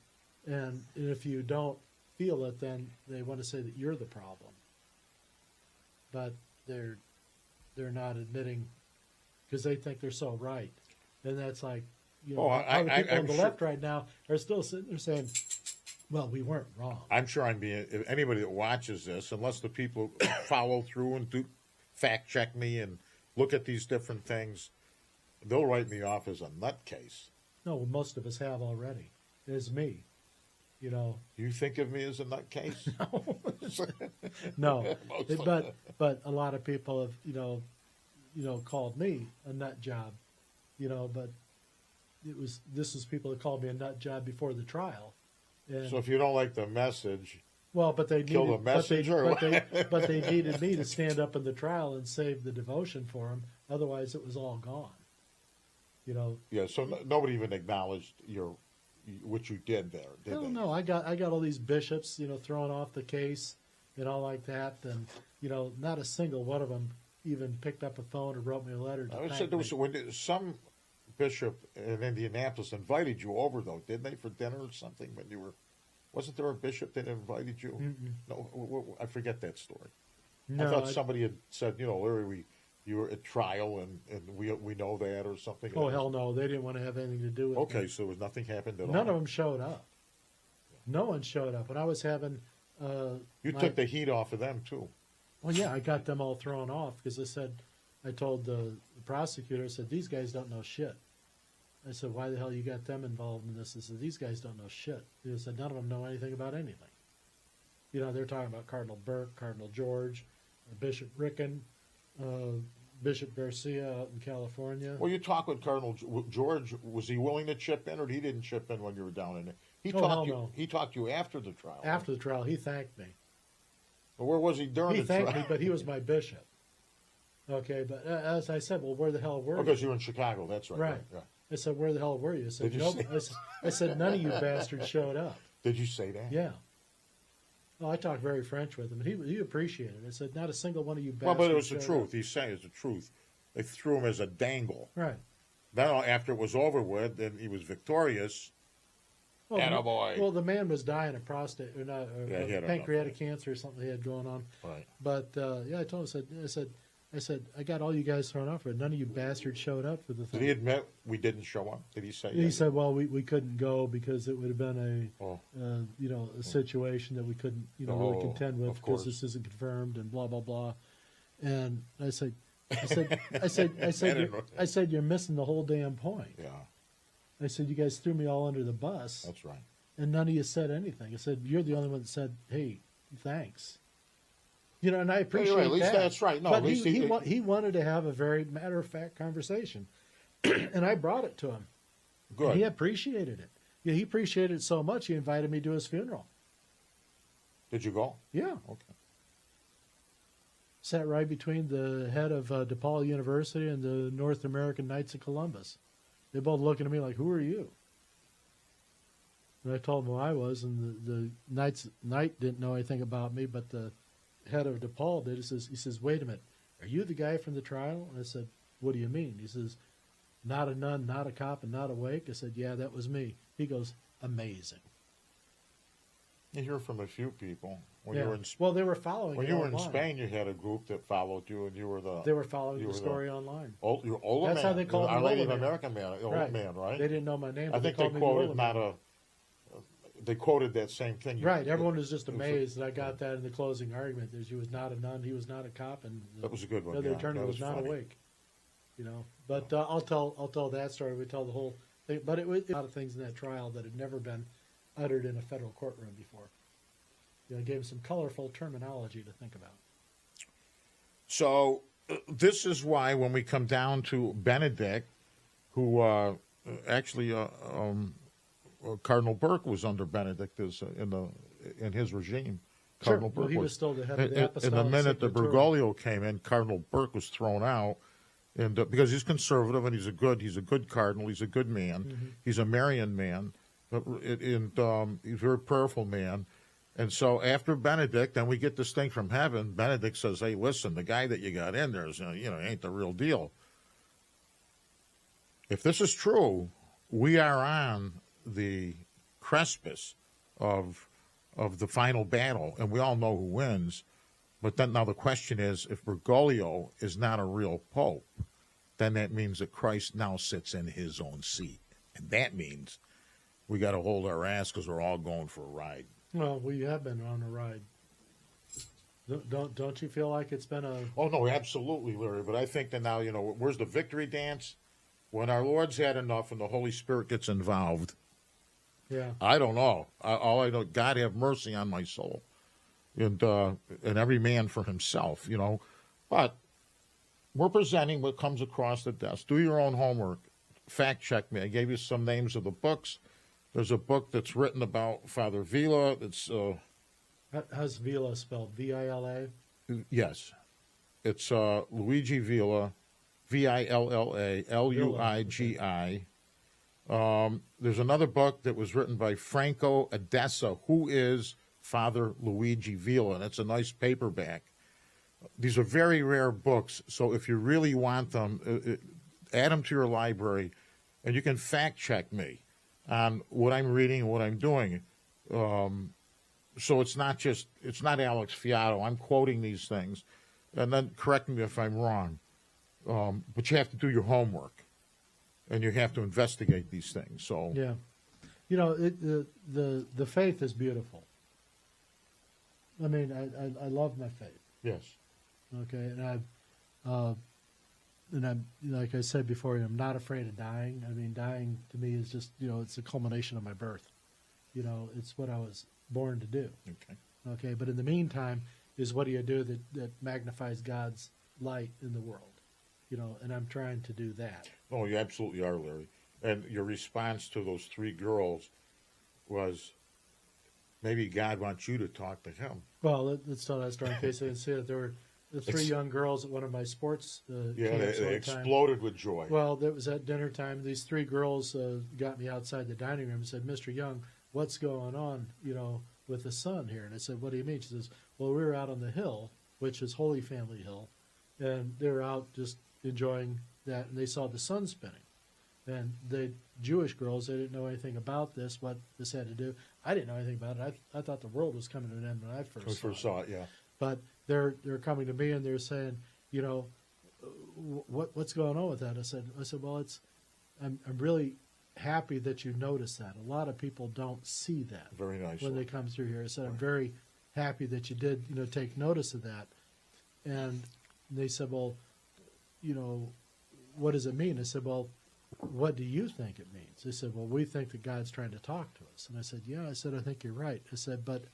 and if you don't feel it, then they want to say that you're the problem. But they're not admitting, because they think they're so right, and that's like, Oh, all the people on I'm the sure- left right now are still sitting there saying, "Well, we weren't wrong." I'm sure I'm being. If anybody that watches this, unless the people follow through and do fact check me and look at these different things, they'll write me off as a nutcase. No, most of us have already. It's me, You think of me as a nutcase? No, Most but a lot of people have called me a nut job, but this was people that called me a nut job before the trial. And, So if you don't like the message, well, but they kill needed, the messenger. but they needed me to stand up in the trial and save the devotion for them. Otherwise, it was all gone. yeah. So nobody even acknowledged what you did there, did No, they? no, I got all these bishops, throwing off the case and all like that, and not a single one of them even picked up a phone or wrote me a letter. To I thank said there me. was some bishop in Indianapolis invited you over, though, didn't they, for dinner or something? When you were, wasn't there a bishop that invited you? Mm-mm. No, I forget that story. No, I thought somebody had said, Larry, you were at trial and we know that or something. Oh hell no! They didn't want to have anything to do with Okay, me. so nothing happened at all. None of them showed up. No one showed up. When I was having, You took the heat off of them too. well, yeah, I got them all thrown off because I told the prosecutor, I said, these guys don't know shit. I said, why the hell you got them involved in this? I said, these guys don't know shit. He said, none of them know anything about anything. They're talking about Cardinal Burke, Cardinal George, Bishop Ricken, Bishop Garcia out in California. Well, you talked with Cardinal George. Was he willing to chip in, or he didn't chip in when you were down in there? He Oh, talked hell you. no. He talked to you after the trial. After the trial, he thanked me. Well, where was he during He the thanked trial? me, but he was my bishop. Okay, but as I said, well, where the hell were Because you? you were in Chicago. That's right. Right. Yeah. I said, where the hell were you? I said, Did you no. say- I said, none of you bastards showed up. Did you say that? Yeah. Well, I talked very French with him, and he appreciated it. I said, not a single one of you bastards. Well, but it was the showed truth. up. He's saying it's the truth. They threw him as a dangle. Right. Then after it was over with, and he was victorious. Well, Attaboy. well, the man was dying of prostate or not, Yeah, he had pancreatic cancer or something he had going on. Right. But yeah, I told him, I said, I got all you guys thrown up for it. None of you bastards showed up for the thing. Did he admit we didn't show up? Did he say? He said, well, we couldn't go because it would have been Oh. a situation that we couldn't, really contend with of course. because this isn't confirmed and blah blah blah. And I said, I said, you're missing the whole damn point. Yeah, I said, you guys threw me all under the bus, that's right. and none of you said anything. I said, you're the only one that said, hey, thanks. And I appreciate At least that. that's right. No, but at least he wanted to have a very matter-of-fact conversation, and I brought it to him. Good. And he appreciated it. Yeah, he appreciated it so much, he invited me to his funeral. Did you go? Yeah. Okay. Sat right between the head of DePaul University and the North American Knights of Columbus. They both looking at me like, who are you? And I told them who I was, and the Knight didn't know anything about me, but the head of DePaul did. He says, wait a minute, are you the guy from the trial? And I said, what do you mean? He says, not a nun, not a cop, and not awake. I said, yeah, that was me. He goes, amazing. You hear from a few people. When Yeah. you were in Well, they were following when it you were in online. Spain, you had a group that followed you, and you were the They were following you the were story online. You're OLaMan. That's how they called Our me, Lady of OLaMan. American Man, OLaMan, right? They didn't know my name. I But think they they called me quoted the not OLaMan. they quoted that same thing. Right. Everyone was just amazed that I got that in the closing argument. That she was not a nun, he was not a cop, and That was a good one. the other yeah, attorney that was not funny. awake. But I'll tell that story. We tell the whole thing. But it was a lot of things in that trial that had never been uttered in a federal courtroom before. It gave him some colorful terminology to think about. So this is why when we come down to Benedict, who actually Cardinal Burke was under Benedict in his regime. Cardinal Well, Burke he was still the head of the and Apostolic the minute that Secretariat. Bergoglio came in, Cardinal Burke was thrown out, and because he's conservative and he's a good cardinal, he's a good man, Mm-hmm. he's a Marian man, and he's a very prayerful man. And so after Benedict, then we get this thing from heaven. Benedict says, "Hey, listen, the guy that you got in there is, ain't the real deal." If this is true, we are on the precipice of the final battle, and we all know who wins. But then now the question is, if Bergoglio is not a real pope, then that means that Christ now sits in his own seat, and that means we got to hold our ass because we're all going for a ride. Well, we have been on a ride. Don't you feel like it's been a? Oh no, absolutely, Larry. But I think that now, where's the victory dance? When our Lord's had enough and the Holy Spirit gets involved, Yeah. I don't know. All I know, God have mercy on my soul, and every man for himself, But we're presenting what comes across the desk. Do your own homework. Fact check me. I gave you some names of the books. There's a book that's written about Father Villa. It's How's Villa spelled? V-I-L-A? yes, it's Luigi Villa, Villa, Luigi. There's another book that was written by Franco Edessa, who is Father Luigi Villa, and it's a nice paperback. These are very rare books, so if you really want them, add them to your library, and you can fact check me on what I'm reading and what I'm doing. So it's not Alex Fiato. I'm quoting these things, and then correct me if I'm wrong. But you have to do your homework, and you have to investigate these things. So Yeah. The faith is beautiful. I mean, I love my faith. yes, Okay, and I'm like I said before, I'm not afraid of dying. I mean, dying to me is just it's a culmination of my birth. It's what I was born to do. okay. Okay, but in the meantime, is what do you do that magnifies God's light in the world? And I'm trying to do that. Oh, you absolutely are, Larry. And your response to those three girls was, maybe God wants you to talk to him. Well, let's tell that story in case I didn't see it. There were the three young girls at one of my sports Yeah, camps they one time. exploded with joy. Well, that was at dinner time. These three girls got me outside the dining room and said, "Mr. Young, what's going on? with the sun here. And I said, what do you mean? She says, well, we were out on the hill, which is Holy Family Hill, and they were out just enjoying that, and they saw the sun spinning. And the Jewish girls, they didn't know anything about this, what this had to do. I didn't know anything about it. I thought the world was coming to an end when I first saw it. Yeah. But they're coming to me and they're saying, you know, what's going on with that? I said, well, I'm really happy that you noticed that. A lot of people don't see that. Very nice. When they come through here. I said, I'm very happy that you did, take notice of that. And they said, well, what does it mean? I said, well, what do you think it means? They said, well, we think that God's trying to talk to us. And I said, yeah. I said, I think you're right. I said, but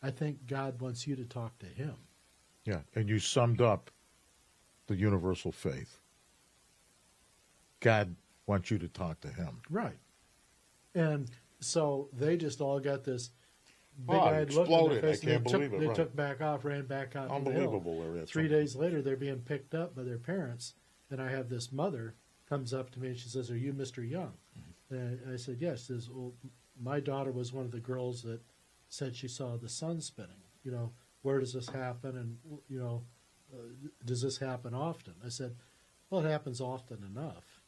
I think God wants you to talk to him. Yeah, and you summed up the universal faith. God wants you to talk to him. Right. And so they just all got this big-eyed look on their face. I can't believe it. They took back off, ran back out. Unbelievable. To the hill. 3 days later, they're being picked up by their parents. And I have this mother comes up to me and she says, are you Mr. Young? And I said, yes. She says, well, my daughter was one of the girls that said she saw the sun spinning. Where does this happen? And, does this happen often? I said, well, it happens often enough.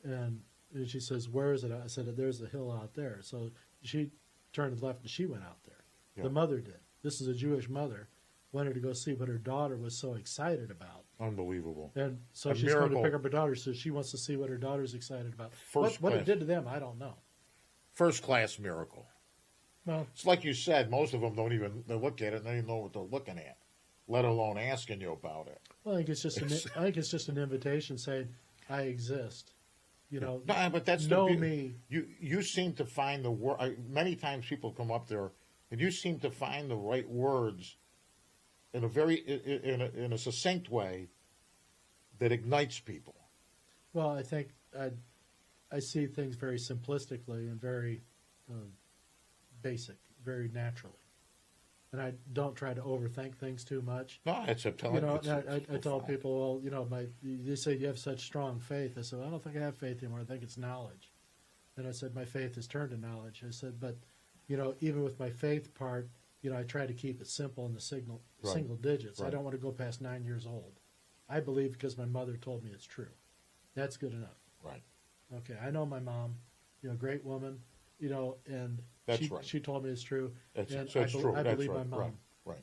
And she says, where is it? I said, there's a hill out there. So she turned left and she went out there. Yeah. The mother did. This is a Jewish mother. Wanted to go see what her daughter was so excited about. Unbelievable. And so she's going to pick up her daughter, so she wants to see what her daughter's excited about. What it did to them, I don't know. First class miracle. Well, it's like you said, most of them don't even look at it and they don't even know what they're looking at, let alone asking you about it. Well, I think it's just an invitation saying, I exist. No, but that's me. You seem to find the word. Many times people come up there, and you seem to find the right words in a succinct way that ignites people. Well, I think I see things very simplistically and very basic, very naturally, and I don't try to overthink things too much. No, it's a telling. I tell people, well, they say you have such strong faith. I said, well, I don't think I have faith anymore. I think it's knowledge. And I said, my faith has turned to knowledge. I said, but even with my faith part, I try to keep it simple in the single digits. Right. I don't want to go past 9 years old. I believe because my mother told me it's true. That's good enough. Right. Okay. I know my mom, great woman, and she told me it's true. True. I believe my mom. Right.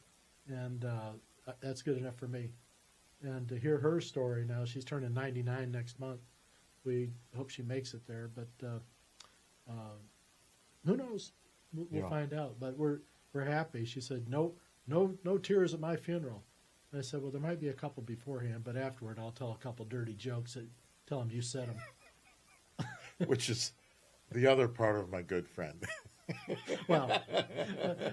And that's good enough for me. And to hear her story now, she's turning 99 next month. We hope she makes it there, but who knows? We'll find out. But we're happy. She said, no tears at my funeral. And I said, well, there might be a couple beforehand, but afterward I'll tell a couple dirty jokes that tell them you said them. Which is the other part of my good friend. Well,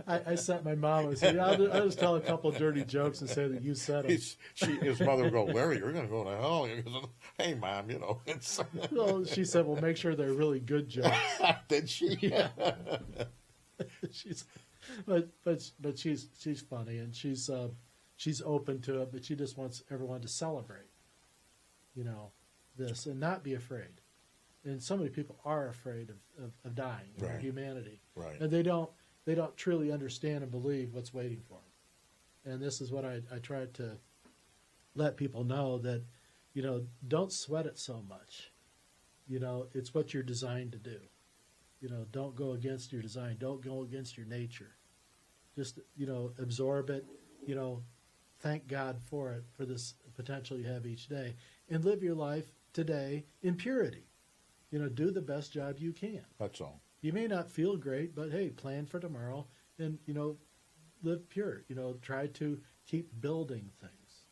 I sent my mom and said, I'll just tell a couple dirty jokes and say that you said them. His mother would go, Larry, you're going to go to hell. He goes, hey, Mom, it's... Well, she said, well, make sure they're really good jokes. Did she? Yeah. But she's funny and she's open to it, but she just wants everyone to celebrate, this and not be afraid. And so many people are afraid of dying, right. Humanity, right. And they don't truly understand and believe what's waiting for them. And this is what I try to let people know that, don't sweat it so much. It's what you're designed to do. Don't go against your design. Don't go against your nature. Just, absorb it, thank God for it, for this potential you have each day. And live your life today in purity. Do the best job you can. That's all. You may not feel great, but hey, plan for tomorrow and, live pure. Try to keep building things.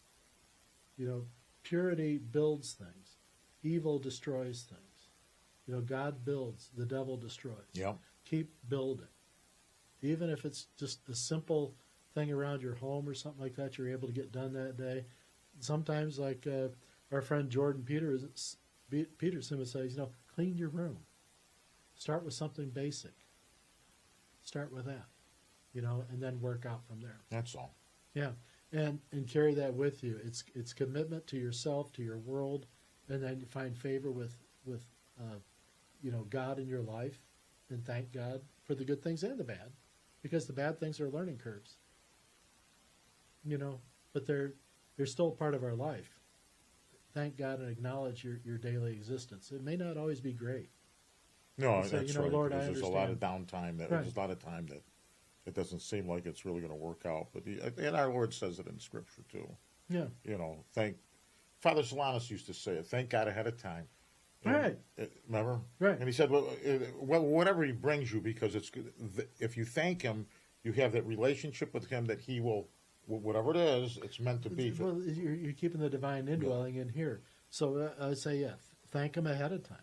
Purity builds things. Evil destroys things. God builds, the devil destroys. Yep. Keep building. Even if it's just a simple thing around your home or something like that you're able to get done that day. Sometimes, like our friend Jordan Peterson would say, clean your room. Start with something basic. Start with that, and then work out from there. That's all. Yeah, and carry that with you. It's commitment to yourself, to your world, and then you find favor with God in your life, and thank God for the good things and the bad. because the bad things are learning curves. But they're still part of our life. Thank God and acknowledge your daily existence. It may not always be great. No, So, that's right. Lord, because I there's a lot of understand. downtime. Right. There's a lot of time that it doesn't seem like it's really going to work out. But and our Lord says it in Scripture too. Yeah. Thank Father Solanus used to say it. Thank God ahead of time. And, Right. Remember? Right. And he said, well, whatever he brings you, because it's if you thank him, you have that relationship with him that he will, whatever it is, it's meant to be. Well, you're keeping the divine indwelling in here. So I would say, thank him ahead of time.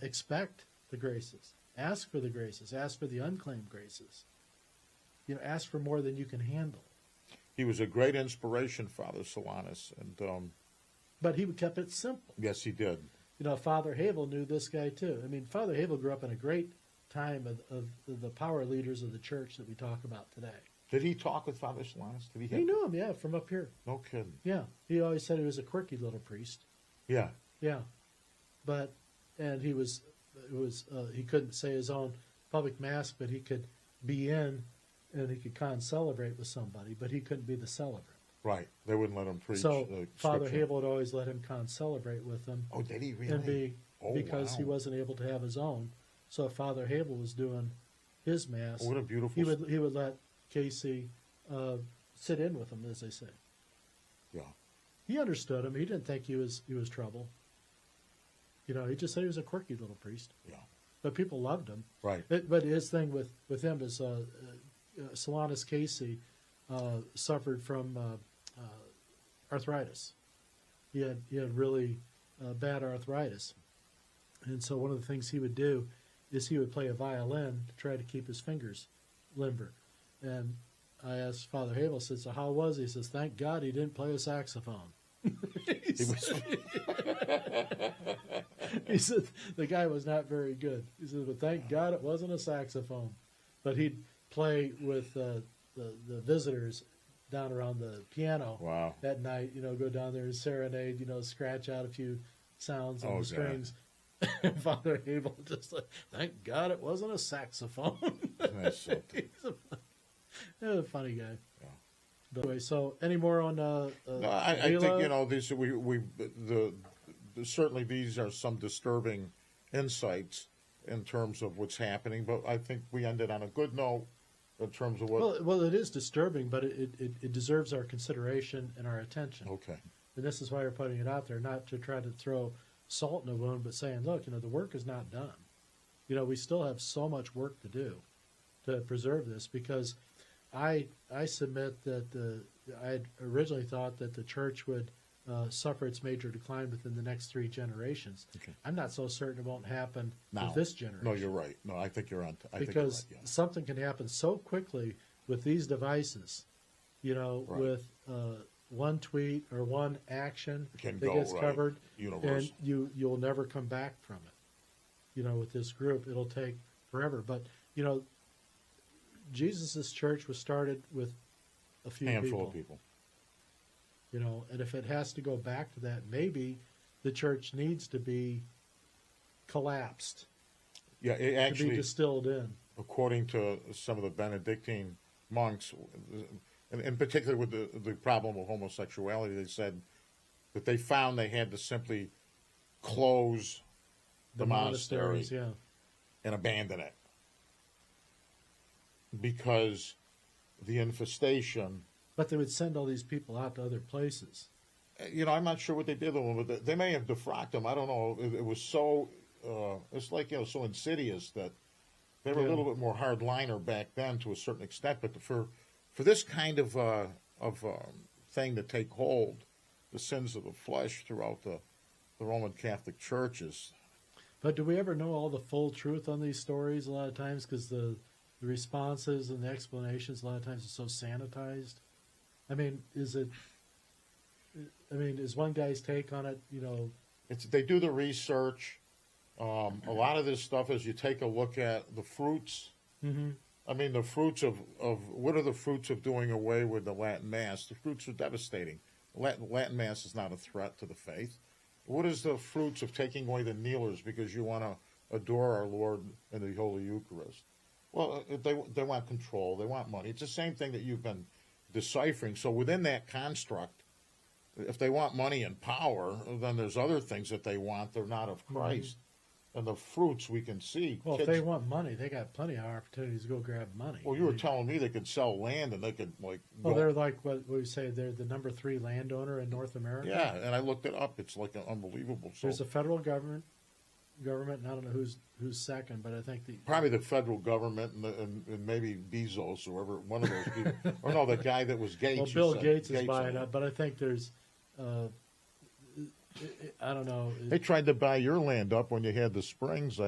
Expect the graces. Ask for the graces. Ask for the unclaimed graces. Ask for more than you can handle. He was a great inspiration, Father Solanus, and But he kept it simple. yes, he did. Father Havel knew this guy too. I mean, Father Havel grew up in a great time of the power leaders of the church that we talk about today. Did he talk with Father Solanus? Did He knew him, yeah, from up here. No kidding. Yeah, he always said he was a quirky little priest. Yeah. Yeah, and he couldn't say his own public mass, but he could be in, and he could celebrate with somebody, but he couldn't be the celebrant. Right. They wouldn't let him preach. So Father Scripture. Havel would always let him celebrate with them. Oh, did he really? And because he wow. wasn't able to have his own. So if Father Havel was doing his mass, What a beautiful. he would let Casey sit in with him, as they say. Yeah. He understood him. He didn't think he was trouble. He just said he was a quirky little priest. Yeah. But people loved him. Right. But his thing with him is Solanus Casey suffered from arthritis. He had really bad arthritis, and so one of the things he would do is he would play a violin to try to keep his fingers limber. And I asked Father Havel, said, "So how was he?" He says, "Thank God he didn't play a saxophone." He said the guy was not very good. He said, "But thank God it wasn't a saxophone." But he'd play with the visitors down around the piano Wow. at night. Go down there and serenade. Scratch out a few sounds on the God. strings. And Father Havel just like, "Thank God it wasn't a saxophone." That's something. He's a funny guy. Yeah. But anyway, so any more on No, I Vila? think these certainly these are some disturbing insights in terms of what's happening, but I think we ended on a good note in terms of what. Well, it is disturbing, but it deserves our consideration and our attention. Okay. And this is why we're putting it out there, not to try to throw salt in the wound, but saying, look, the work is not done. We still have so much work to do to preserve this, because I submit that I had originally thought that the church would suffer its major decline within the next 3 generations. Okay. I'm not so certain it won't happen Now. with this generation. No, you're right. No, I think you're on. Because think you're right, something can happen so quickly with these devices, Right. with one tweet or one action Can that go, gets right. covered, Universal. and you'll never come back from it. With this group, it'll take forever. But Jesus' church was started with a few handful of people. And if it has to go back to that, maybe the church needs to be collapsed, Yeah, it to be actually, distilled in. according to some of the Benedictine monks, and in particular with the problem of homosexuality, they said that they found they had to simply close the monastery monasteries, yeah. and abandon it because the infestation. But they would send all these people out to other places. I'm not sure what they did to them, but they may have defrocked them. I don't know. It was so, it's like, so insidious that they were a little bit more hardliner back then to a certain extent. But for this kind of thing to take hold, the sins of the flesh throughout the Roman Catholic churches. But do we ever know all the full truth on these stories a lot of times? Because the responses and the explanations a lot of times are so sanitized. Is one guy's take on it, They do the research. A lot of this stuff, as you take a look at the fruits, the fruits of what are the fruits of doing away with the Latin Mass? The fruits are devastating. Latin Mass is not a threat to the faith. What is the fruits of taking away the kneelers because you want to adore our Lord in the Holy Eucharist? Well, they want control. They want money. It's the same thing that you've been deciphering. So within that construct, if they want money and power, then there's other things that they want. They're not of Christ. And the fruits we can see. Well, kids, if they want money, they got plenty of opportunities to go grab money. well, you were telling me they could sell land and they could like. Well, they're like what we say. They're the number 3 landowner in North America. Yeah, and I looked it up. It's like unbelievable. So There's a federal government, and I don't know who's second, but I think probably the federal government and maybe Bezos or whoever, one of those people. Or no, the guy that was Gates. well, Bill Gates is buying up, but I think there's. I don't know. They tried to buy your land up when you had the Springs.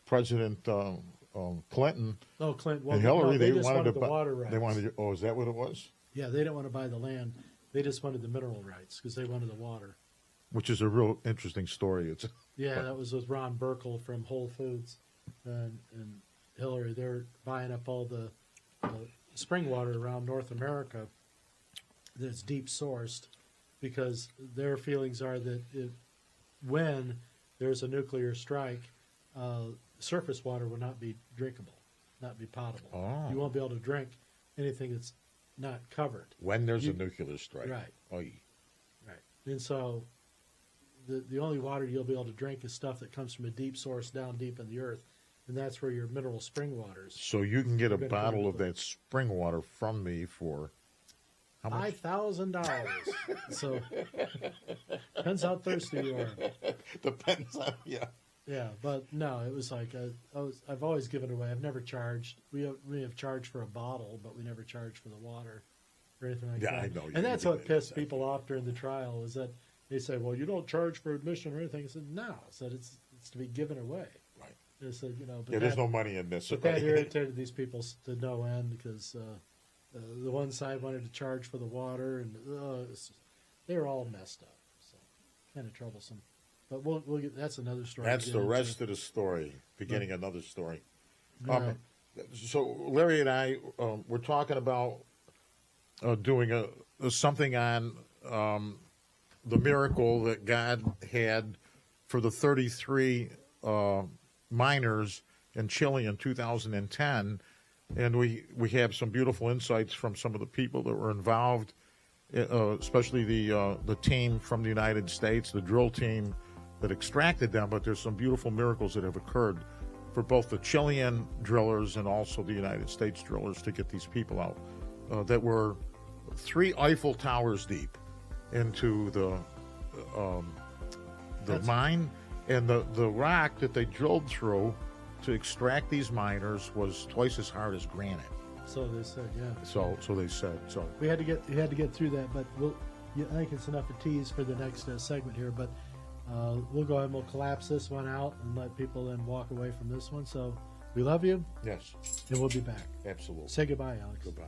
President Clinton Oh, Clinton. Well, and Hillary, no, they just wanted to the buy. water rights. They wanted. Oh, is that what it was? Yeah, they didn't want to buy the land. They just wanted the mineral rights because they wanted the water. Which is a real interesting story. It's Yeah, that was with Ron Burkle from Whole Foods and Hillary. They're buying up all the spring water around North America that's deep sourced because their feelings are that when there's a nuclear strike, surface water will not be drinkable, not be potable. Oh. You won't be able to drink anything that's not covered. when there's a nuclear strike. Right. Oy. Right. And so the only water you'll be able to drink is stuff that comes from a deep source down deep in the earth, and that's where your mineral spring waters. So you can get a You're gonna bottle find of that spring water from me for how much? $5,000. So depends how thirsty you are. Depends on Yeah, but no, it was like I've always given away. I've never charged. We have charged for a bottle, but we never charged for the water or anything like Yeah, that. I know. And that's You what did, pissed exactly. people off during the trial is that they say, "Well, you don't charge for admission or anything." I said, "No," I said it's to be given away. Right. I said, but Yeah, there's no money in this. But that irritated these people to no end because the one side wanted to charge for the water, and they were all messed up. So kind of troublesome. But we'll get that's another story. That's to the get rest into. of the story. Beginning another story. All right. So Larry and I were talking about doing something on the miracle that God had for the 33 miners in Chile in 2010, and we have some beautiful insights from some of the people that were involved, especially the team from the United States, the drill team that extracted them. But there's some beautiful miracles that have occurred for both the Chilean drillers and also the United States drillers to get these people out that were 3 Eiffel Towers deep into the mine, and the rock that they drilled through to extract these miners was twice as hard as granite. So they said, yeah. So they said. So We had to get through that, but I think it's enough of tease for the next segment here. But we'll go ahead and we'll collapse this one out and let people then walk away from this one. So we love you, yes, and we'll be back. absolutely. Say goodbye, Alex. Goodbye.